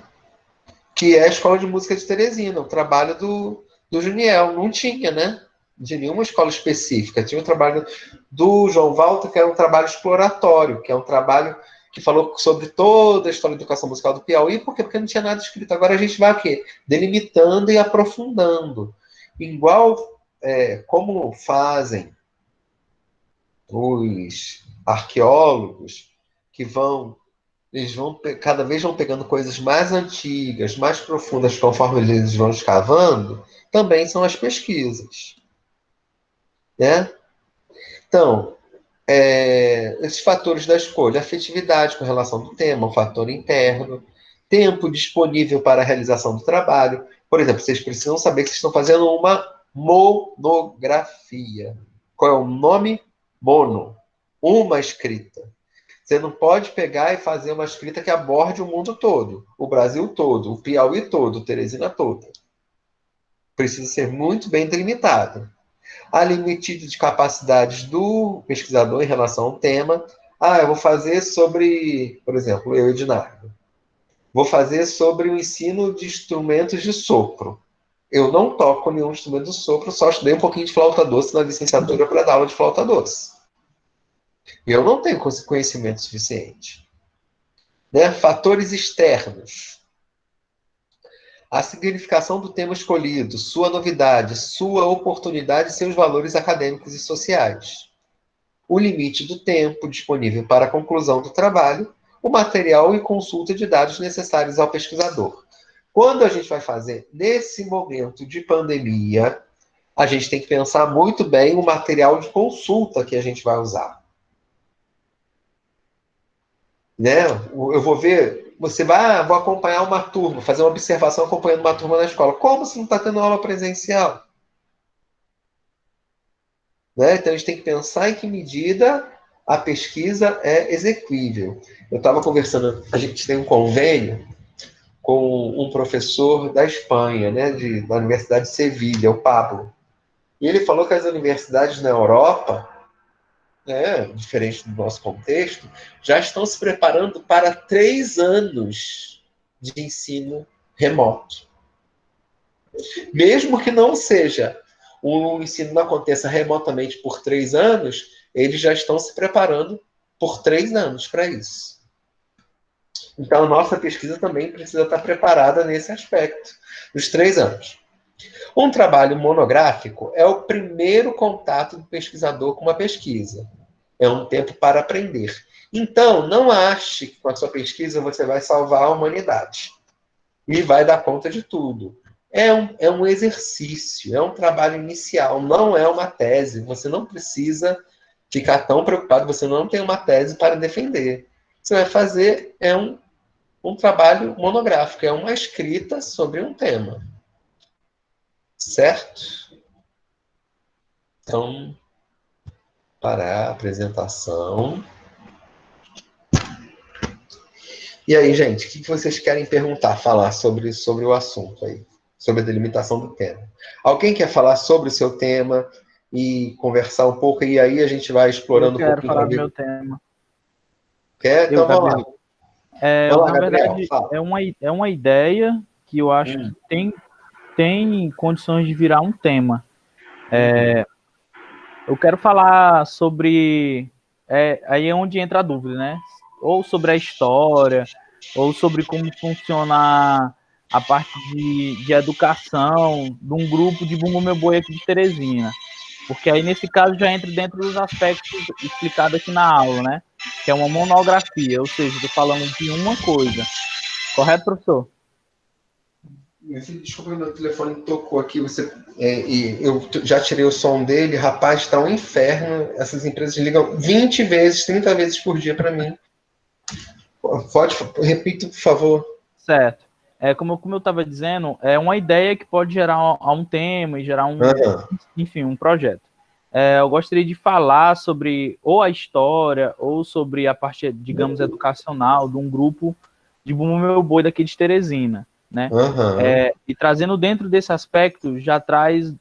que é a Escola de Música de Teresina, o trabalho do Juniel. Não tinha, né? De nenhuma escola específica. Tinha o trabalho do João Walter, que era um trabalho exploratório, que é um trabalho que falou sobre toda a história da educação musical do Piauí. Por quê? Porque não tinha nada escrito. Agora a gente vai o quê? Delimitando e aprofundando. Igual como fazem os arqueólogos que cada vez vão pegando coisas mais antigas, mais profundas, conforme eles vão escavando, também são as pesquisas. Né? Então, esses fatores da escolha, afetividade com relação do tema, um fator interno, tempo disponível para a realização do trabalho. Por exemplo, vocês precisam saber que vocês estão fazendo uma monografia. Qual é o nome? Mono. Uma escrita. Você não pode pegar e fazer uma escrita que aborde o mundo todo, o Brasil todo, o Piauí todo, Teresina toda. Precisa ser muito bem delimitado. Há limite de capacidades do pesquisador em relação ao tema. Eu vou fazer sobre, por exemplo, eu, Ednardo. Vou fazer sobre o ensino de instrumentos de sopro. Eu não toco nenhum instrumento de sopro, só estudei um pouquinho de flauta doce na licenciatura para dar aula de flauta doce. Eu não tenho conhecimento suficiente. Né? Fatores externos. A significação do tema escolhido, sua novidade, sua oportunidade e seus valores acadêmicos e sociais. O limite do tempo disponível para a conclusão do trabalho, o material e consulta de dados necessários ao pesquisador. Quando a gente vai fazer nesse momento de pandemia, a gente tem que pensar muito bem o material de consulta que a gente vai usar. Né? Eu vou ver, você vai, vou acompanhar uma turma, fazer uma observação acompanhando uma turma na escola. Como se não está tendo aula presencial? Né? Então a gente tem que pensar em que medida a pesquisa é execuível. Eu estava conversando, a gente tem um convênio com um professor da Espanha, né, da Universidade de Sevilha, o Pablo. E ele falou que as universidades na Europa, né, diferente do nosso contexto, já estão se preparando para 3 anos de ensino remoto. Mesmo que não seja, o ensino não aconteça remotamente por 3 anos, eles já estão se preparando por 3 anos para isso. Então, a nossa pesquisa também precisa estar preparada nesse aspecto, nos 3 anos. Um trabalho monográfico é o primeiro contato do pesquisador com uma pesquisa. É um tempo para aprender. Então, não ache que com a sua pesquisa você vai salvar a humanidade e vai dar conta de tudo. É um exercício, é um trabalho inicial, não é uma tese. Você não precisa ficar tão preocupado, você não tem uma tese para defender. Você vai fazer um trabalho monográfico, é uma escrita sobre um tema. Certo? Então, para a apresentação. E aí, gente, o que vocês querem perguntar, falar sobre o assunto aí? Sobre a delimitação do tema. Alguém quer falar sobre o seu tema e conversar um pouco, e aí a gente vai explorando Eu um quero pouquinho falar para do ver. meu tema. Quer? Então vamos lá. Gabriel. Vamos lá, Na Gabriel, verdade, fala. é uma ideia que eu acho que tem condições de virar um tema. Eu quero falar sobre. Aí é onde entra a dúvida, né? Ou sobre a história, ou sobre como funciona a parte de educação de um grupo de Bumbo Meu Boi aqui de Teresina. Porque aí, nesse caso, já entra dentro dos aspectos explicados aqui na aula, né? Que é uma monografia, ou seja, estou falando de uma coisa. Correto, professor? Meu filho, desculpa, meu telefone tocou aqui. E eu já tirei o som dele. Rapaz, está um inferno. Essas empresas ligam 20 vezes, 30 vezes por dia para mim. Repita, por favor. Certo. Como eu estava dizendo, é uma ideia que pode gerar um tema e gerar enfim, um projeto. Eu gostaria de falar sobre ou a história ou sobre a parte, digamos, educacional de um grupo de Bumbo Meu Boi daqui de Teresina, né? E trazendo dentro desse aspecto, já traz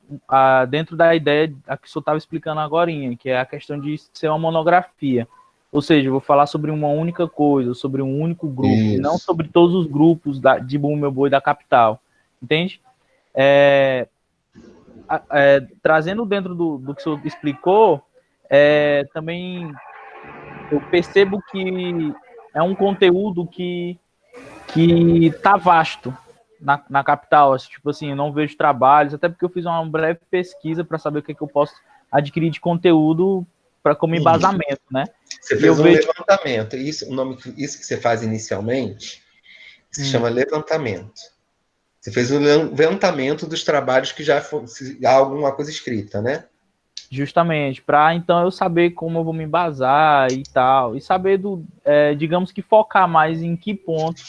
dentro da ideia a que o senhor estava explicando agorinha, que é a questão de ser uma monografia. Ou seja, eu vou falar sobre uma única coisa, sobre um único grupo, e não sobre todos os grupos de Bumbo Meu Boi da capital. Entende? Trazendo dentro do que o senhor explicou, também eu percebo que é um conteúdo que está vasto na capital. Tipo assim, eu não vejo trabalhos, até porque eu fiz uma breve pesquisa para saber o que eu posso adquirir de conteúdo como embasamento, né? Você fez levantamento. Isso que você faz inicialmente se chama levantamento. Você fez o levantamento dos trabalhos que já há alguma coisa escrita, né? Justamente, para então eu saber como eu vou me embasar e tal, e saber digamos que focar mais em que ponto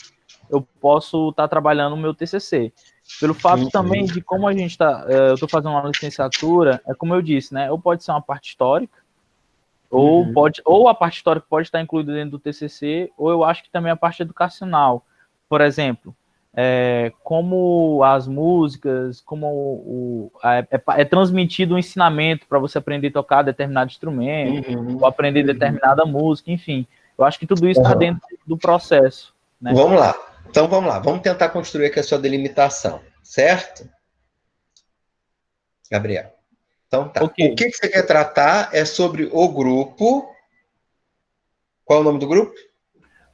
eu posso estar trabalhando o meu TCC. Pelo fato também de como a gente está, eu estou fazendo uma licenciatura, como eu disse, né? Ou pode ser uma parte histórica, ou a parte histórica pode estar incluída dentro do TCC, ou eu acho que também a parte educacional. Por exemplo, como as músicas, como é transmitido um ensinamento para você aprender a tocar determinado instrumento, ou aprender determinada música, enfim. Eu acho que tudo isso está dentro do processo. Né? Vamos lá. Então vamos lá. Vamos tentar construir aqui a sua delimitação, certo? Gabriel. Então tá. Okay. O que você quer tratar é sobre o grupo. Qual é o nome do grupo?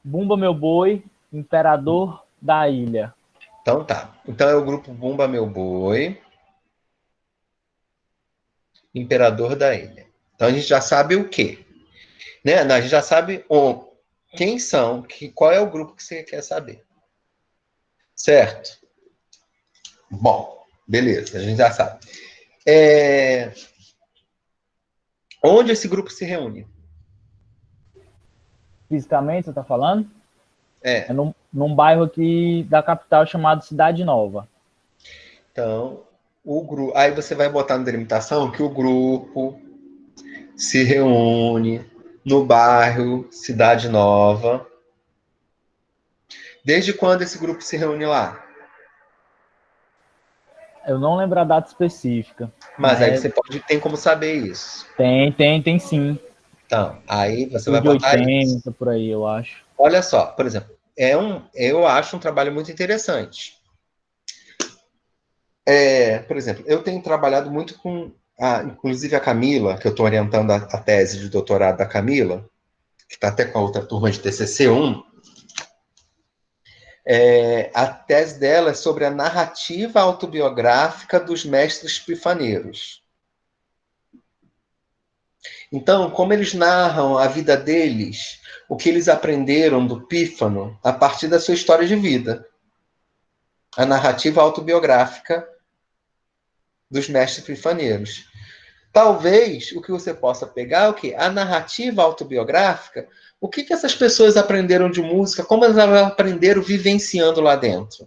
Bumba Meu Boi, Imperador da Ilha. Então tá. Então é o grupo Bumba Meu Boi, Imperador da Ilha. Então a gente já sabe o quê? Né? A gente já sabe quem são, qual é o grupo que você quer saber. Certo? Bom, beleza, a gente já sabe. Onde esse grupo se reúne? Fisicamente, você está falando? É num bairro aqui da capital chamado Cidade Nova. Então, aí você vai botar na delimitação que o grupo se reúne no bairro Cidade Nova. Desde quando esse grupo se reúne lá? Eu não lembro a data específica. Mas aí você tem como saber isso. Tem sim. Então, aí você vai botar 80, isso. Por aí, eu acho. Olha só, por exemplo, eu acho um trabalho muito interessante. Por exemplo, eu tenho trabalhado muito com, inclusive a Camila, que eu estou orientando a tese de doutorado da Camila, que está até com a outra turma de TCC1, a tese dela é sobre a narrativa autobiográfica dos mestres pifaneiros. Então, como eles narram a vida deles, o que eles aprenderam do pífano a partir da sua história de vida. A narrativa autobiográfica dos mestres pifaneiros. Talvez o que você possa pegar é o quê? A narrativa autobiográfica. O que essas pessoas aprenderam de música? Como elas aprenderam vivenciando lá dentro?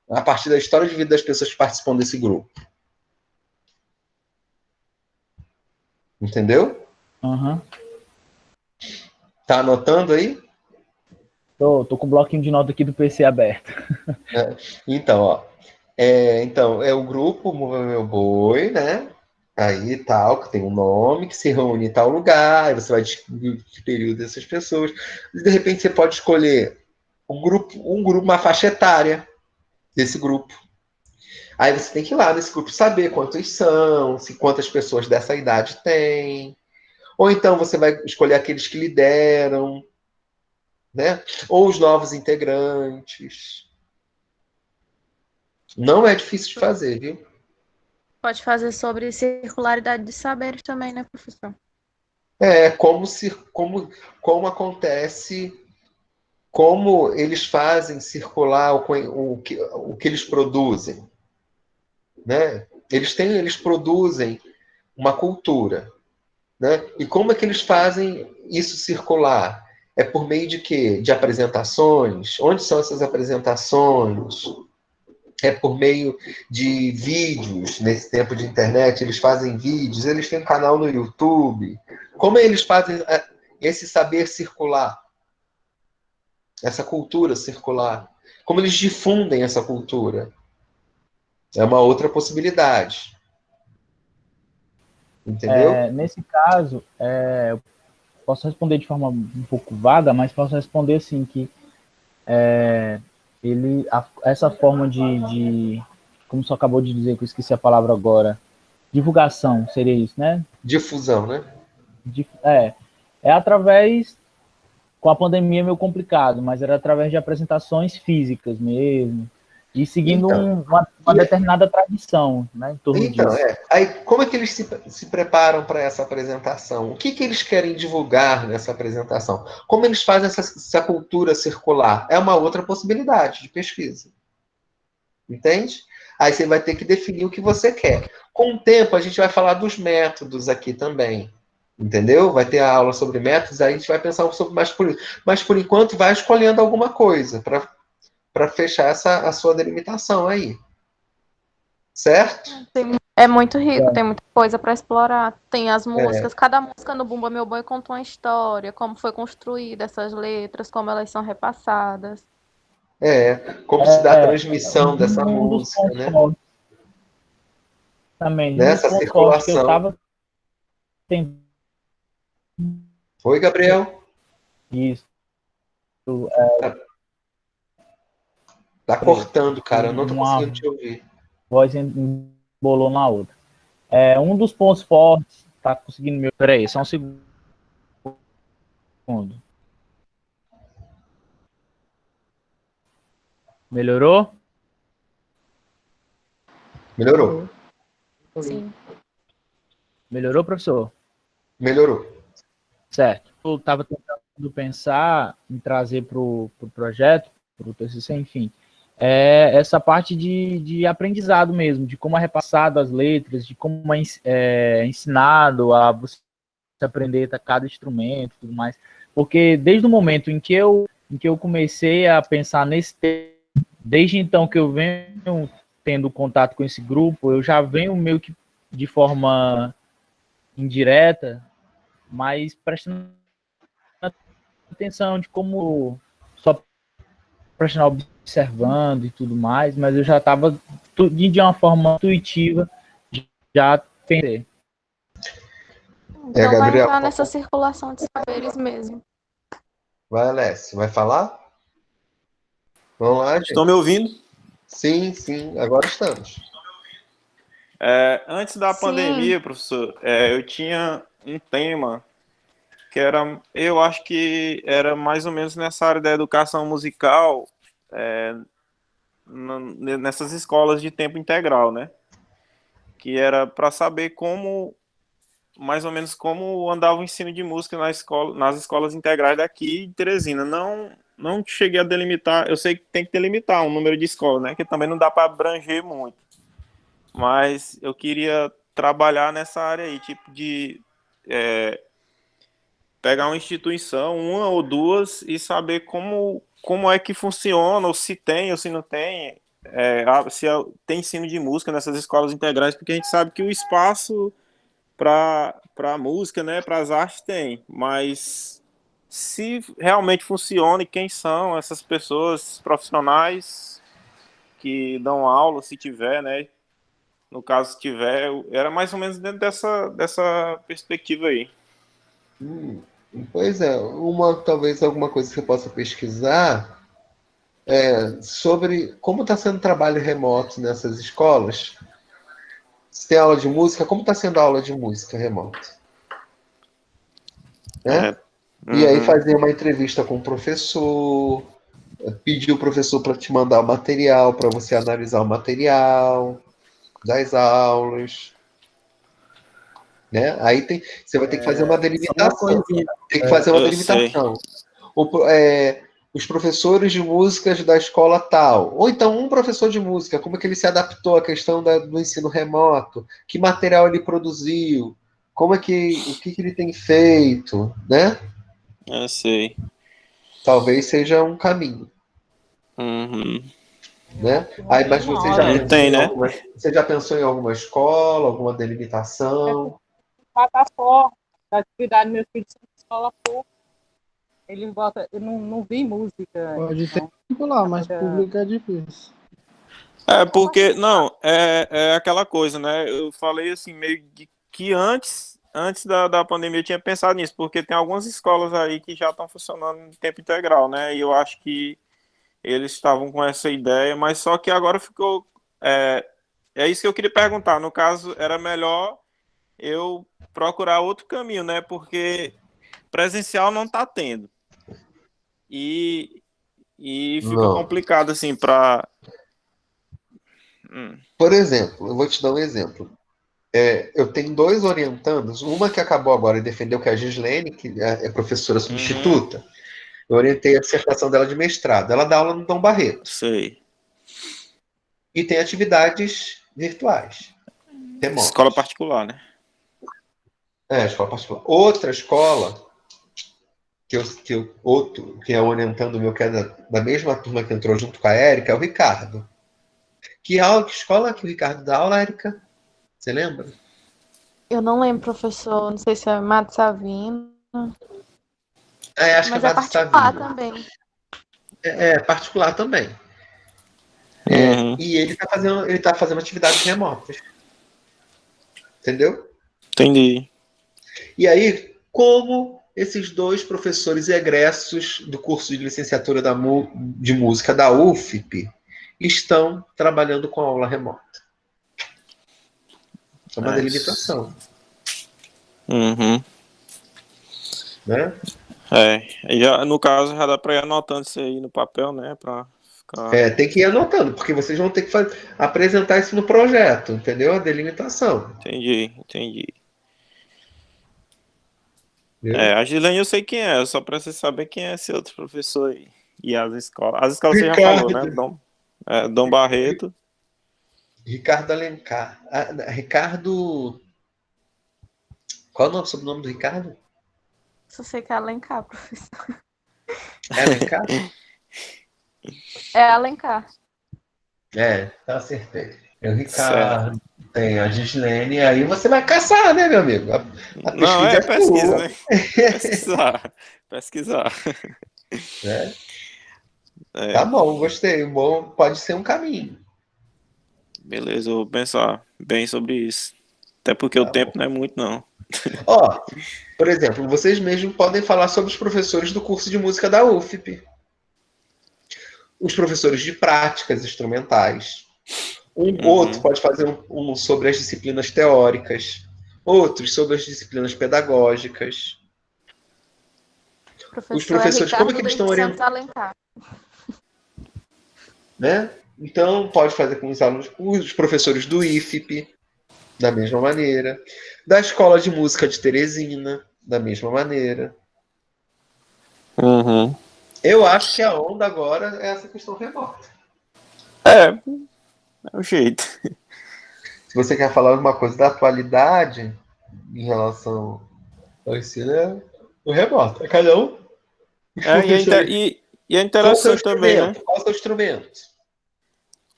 A partir da história de vida das pessoas que participam desse grupo. Entendeu? Uhum. Tá anotando aí? Tô com o bloquinho de nota aqui do PC aberto. Então, ó. Então, é o grupo Mover Meu Boi, né? Aí tal, que tem um nome, que se reúne em tal lugar, aí você vai descobrir o período dessas pessoas. E de repente você pode escolher um grupo, uma faixa etária desse grupo. Aí você tem que ir lá nesse grupo saber quantos são, se quantas pessoas dessa idade tem. Ou então você vai escolher aqueles que lideram, né? Ou os novos integrantes. Não é difícil de fazer, viu? Pode fazer sobre circularidade de saberes também, né, professor? Como acontece, como eles fazem circular o que eles produzem, né? Eles produzem uma cultura, né? E como é que eles fazem isso circular? É por meio de quê? De apresentações? Onde são essas apresentações? É por meio de vídeos. Nesse tempo de internet, eles fazem vídeos, eles têm um canal no YouTube. Como eles fazem esse saber circular? Essa cultura circular? Como eles difundem essa cultura? É uma outra possibilidade. Entendeu? Nesse caso, eu posso responder de forma um pouco vaga, mas posso responder assim que essa forma como você acabou de dizer, que eu esqueci a palavra agora, divulgação, seria isso, né? Difusão, né? É através, com a pandemia é meio complicado, mas era através de apresentações físicas mesmo, e seguindo Então, uma determinada tradição, né, em torno Então, disso. Aí, como é que eles se preparam para essa apresentação? O que, que eles querem divulgar nessa apresentação? Como eles fazem essa cultura circular? É uma outra possibilidade de pesquisa. Entende? Aí você vai ter que definir o que você quer. Com o tempo, a gente vai falar dos métodos aqui também. Entendeu? Vai ter a aula sobre métodos, aí a gente vai pensar um pouco mais por isso. Mas, por enquanto, vai escolhendo alguma coisa para fechar a sua delimitação aí. Certo? É muito rico, tem muita coisa para explorar. Tem as É. músicas, cada música no Bumba Meu Boi conta uma história, como foi construída essas letras, como elas são repassadas. Como se dá a Um transmissão dessa dos música, pontos né? fortes também, um dos Nessa pontos fortes que eu circulação. estava tentando Oi, Gabriel? isso, Tá cortando, cara. Eu não tô uma conseguindo te ouvir. voz embolou na outra. Um dos pontos fortes, tá conseguindo me... Peraí, só um segundo. Melhorou? Melhorou? Sim. Melhorou, professor? Melhorou. Certo. Eu estava tentando pensar em trazer para o projeto, para o TCC, enfim, essa parte de aprendizado mesmo, de como é repassado as letras, de como é ensinado a você aprender a cada instrumento e tudo mais. Porque desde o momento em que eu comecei a pensar nesse tema, desde então que eu venho tendo contato com esse grupo, eu já venho meio que de forma indireta, mas prestando atenção de como só prestando observando e tudo mais, mas eu já estava de uma forma intuitiva já pensei. Então vai Gabriel. entrar nessa circulação de saberes mesmo. Vai, Alessio. Vai falar? Vamos lá, gente. Estão me ouvindo? Sim, sim. Agora estamos. Antes da pandemia, professor, eu tinha um tema que eu acho que era mais ou menos nessa área da educação musical, nessas escolas de tempo integral, né? Que era para saber mais ou menos como andava o ensino de música nas escolas integrais daqui de Teresina. Não cheguei a delimitar, eu sei que tem que delimitar um número de escolas, né? Que também não dá para abranger muito. Mas eu queria trabalhar nessa área aí, tipo de pegar uma instituição, uma ou duas, e saber como é que funciona, ou se tem, ou se não tem, se tem ensino de música nessas escolas integrais, porque a gente sabe que o espaço para música, né, para as artes tem, mas se realmente funciona e quem são essas pessoas profissionais que dão aula, se tiver, né? No caso, se tiver, era mais ou menos dentro dessa perspectiva aí. Pois é, talvez alguma coisa que você possa pesquisar sobre como está sendo o trabalho remoto nessas escolas. Se tem aula de música, como está sendo a aula de música remota? Né? É, E aí uhum. fazer uma entrevista com o professor, pedir o professor para te mandar o material, para você analisar o material das aulas. Né? Aí você vai ter que fazer uma Só uma delimitação. coisinha. Tem que fazer uma Eu sei. delimitação. Os professores de músicas da escola tal. Ou então um professor de música, como é que ele se adaptou à questão do ensino remoto, que material ele produziu, o que ele tem feito, né? Eu sei. Talvez seja um caminho, Uhum. né? Aí, mas Não tem, né? você já pensou em alguma escola, alguma delimitação? Plataforma da atividade, meus filhos são de escola pública. Ele bota, eu não vi música. Pode ter Então, lá, mas público é difícil. Porque, não, é aquela coisa, né? Eu falei assim, meio que antes da pandemia eu tinha pensado nisso, porque tem algumas escolas aí que já estão funcionando em tempo integral, né? E eu acho que eles estavam com essa ideia, mas só que agora ficou. É isso que eu queria perguntar. No caso, era melhor eu procurar outro caminho, né? Porque presencial não está tendo. E fica Não. complicado, assim, para. Por exemplo, eu vou te dar um exemplo. Eu tenho dois orientandos, uma que acabou agora e defendeu, que é a Gislene, que é professora substituta. Eu orientei a dissertação dela de mestrado. Ela dá aula no Dom Barreto. Sei. E tem atividades virtuais, remotas. Escola particular, né? Escola particular. Outra escola, que é orientando o meu, que é da mesma turma que entrou junto com a Érica, é o Ricardo. Que escola que o Ricardo dá aula, Érica? Você lembra? Eu não lembro, professor. Não sei se é Mato Savino. Acho Mas que é é Mato particular Savino. também. Particular também. E ele tá fazendo atividades remotas. Entendeu? Entendi. E aí, como esses dois professores egressos do curso de licenciatura de música da UFP estão trabalhando com aula remota? É uma delimitação. Uhum. Né? No caso, já dá para ir anotando isso aí no papel, né? Para ficar. Tem que ir anotando, porque vocês vão ter que apresentar isso no projeto, entendeu? A delimitação. Entendi. Entendeu? A Gilene eu sei quem é, só para você saber quem é esse outro professor aí. E as escolas. As escolas você já falou, né? Dom Barreto. Ricardo Alencar. Ricardo. Qual é o nome, sobrenome do Ricardo? Só sei que é Alencar, professor. É Alencar? É Alencar. Acertei. É o Certo. Ricardo, tem a Gislene, aí você vai caçar, né, meu amigo? A Não, pesquisa é pesquisa, tua. né? Pesquisar. Né? Tá bom, gostei. Bom, pode ser um caminho. Beleza, eu vou pensar bem sobre isso. Até porque o Tá tempo bom. não é muito, não. Por exemplo, vocês mesmos podem falar sobre os professores do curso de música da UFP. Os professores de práticas instrumentais. Outro pode fazer um sobre as disciplinas teóricas. Outros sobre as disciplinas pedagógicas. Os professores, como é que eles estão orientando? Alencar. Né? Então, pode fazer com os alunos, os professores do IFP, da mesma maneira. Da Escola de Música de Teresina, da mesma maneira. Eu acho que a onda agora é essa questão remota. É o jeito. Se você quer falar alguma coisa da atualidade em relação ao ensino, é o remoto. É cada um. E é interessante também, né? Qual é o seu instrumento?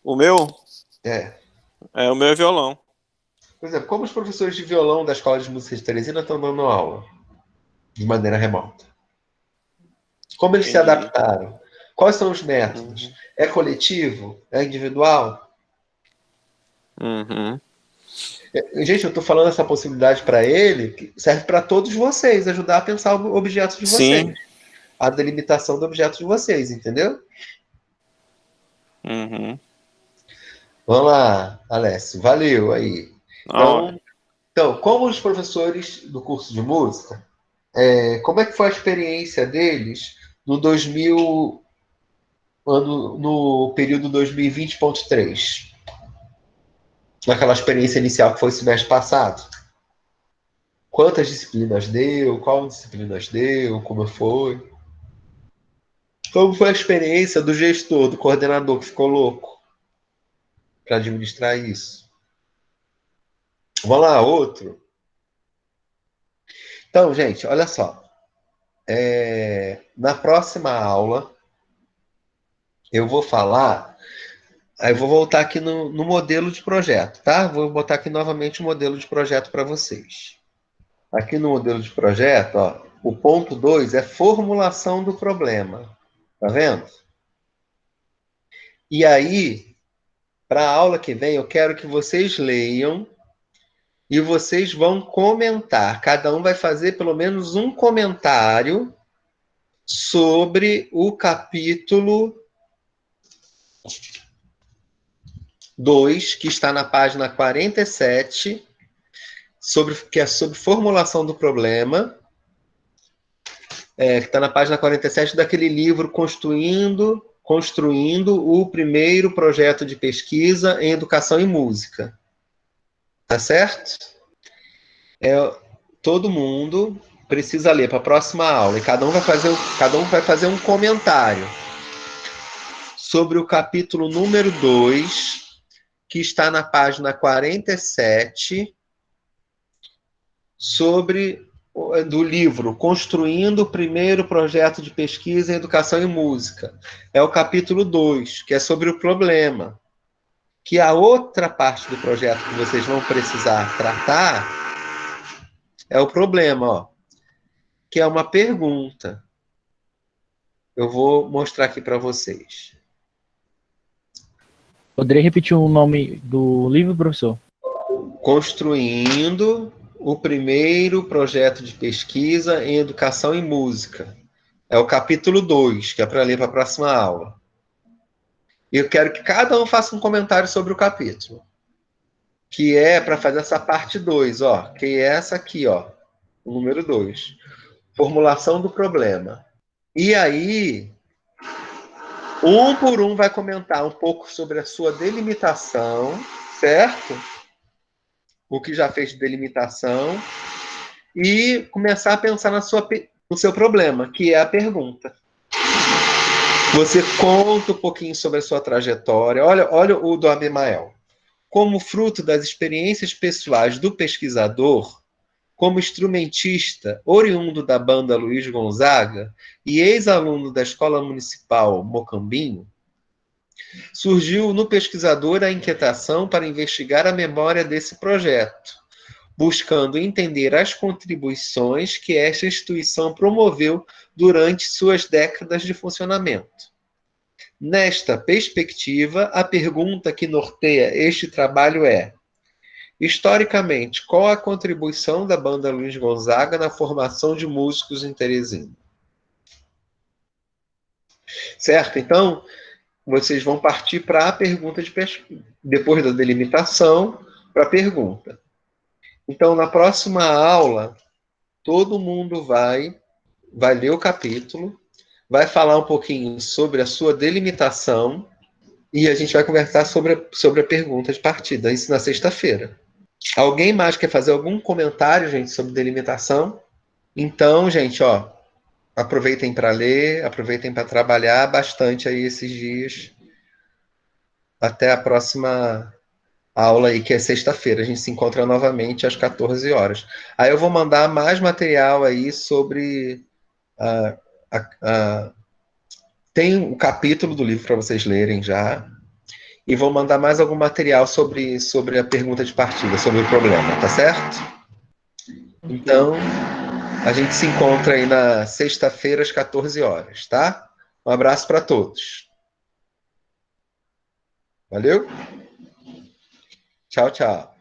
O meu? O meu é violão. Por exemplo, como os professores de violão da Escola de Música de Teresina estão dando aula de maneira remota? Como eles se Entendi. adaptaram? Quais são os métodos? Uhum. É coletivo? É individual? Uhum. Gente, eu estou falando essa possibilidade para ele, que serve para todos vocês, ajudar a pensar o objeto de vocês. Sim. A delimitação do objeto de vocês, entendeu? Uhum. Vamos lá, Alessio. Valeu aí. Ó, Então, como os professores do curso de música, como é que foi a experiência deles no 2000, no período 2020.3? Naquela experiência inicial que foi o semestre passado? Quantas disciplinas deu? Qual disciplinas deu? Como foi? Como foi a experiência do gestor, do coordenador que ficou louco para administrar isso? Vamos lá, outro. Então, gente, olha só. Na próxima aula, eu vou falar. Aí eu vou voltar aqui no modelo de projeto, tá? Vou botar aqui novamente o modelo de projeto para vocês. Aqui no modelo de projeto, ó, o ponto 2 é formulação do problema. Tá vendo? E aí, para a aula que vem, eu quero que vocês leiam e vocês vão comentar. Cada um vai fazer pelo menos um comentário sobre o capítulo 2, que está na página 47, que é sobre formulação do problema, que está na página 47 daquele livro Construindo o primeiro projeto de pesquisa em educação e música. Tá certo? Todo mundo precisa ler para a próxima aula e cada um vai fazer um comentário sobre o capítulo número 2, que está na página 47, do livro Construindo o primeiro projeto de pesquisa em educação e música. É o capítulo 2, que é sobre o problema. Que a outra parte do projeto que vocês vão precisar tratar é o problema, ó, que é uma pergunta. Eu vou mostrar aqui para vocês. Poderia repetir o nome do livro, professor? Construindo o primeiro projeto de pesquisa em educação e música. É o capítulo 2, que é para ler para a próxima aula. E eu quero que cada um faça um comentário sobre o capítulo. Que é para fazer essa parte 2, ó. Que é essa aqui, ó. O número 2. Formulação do problema. E aí, um por um vai comentar um pouco sobre a sua delimitação, certo? O que já fez de delimitação. E começar a pensar no seu problema, que é a pergunta. Você conta um pouquinho sobre a sua trajetória. Olha o do Abimael. Como fruto das experiências pessoais do pesquisador, como instrumentista oriundo da banda Luiz Gonzaga e ex-aluno da Escola Municipal Mocambinho, surgiu no pesquisador a inquietação para investigar a memória desse projeto, buscando entender as contribuições que esta instituição promoveu durante suas décadas de funcionamento. Nesta perspectiva, a pergunta que norteia este trabalho é: historicamente, qual a contribuição da banda Luiz Gonzaga na formação de músicos em Teresina? Certo? Então, vocês vão partir para a pergunta de pesquisa. Depois da delimitação, para a pergunta. Então, na próxima aula, todo mundo vai ler o capítulo, vai falar um pouquinho sobre a sua delimitação e a gente vai conversar sobre a pergunta de partida, isso na sexta-feira. Alguém mais quer fazer algum comentário, gente, sobre delimitação? Então, gente, ó, aproveitem para ler, aproveitem para trabalhar bastante aí esses dias. Até a próxima aula aí, que é sexta-feira. A gente se encontra novamente às 14 horas. Aí eu vou mandar mais material aí sobre... tem um capítulo do livro para vocês lerem já. E vou mandar mais algum material sobre a pergunta de partida, sobre o problema, tá certo? Então, A gente se encontra aí na sexta-feira, às 14 horas, tá? Um abraço para todos. Valeu? Tchau, tchau.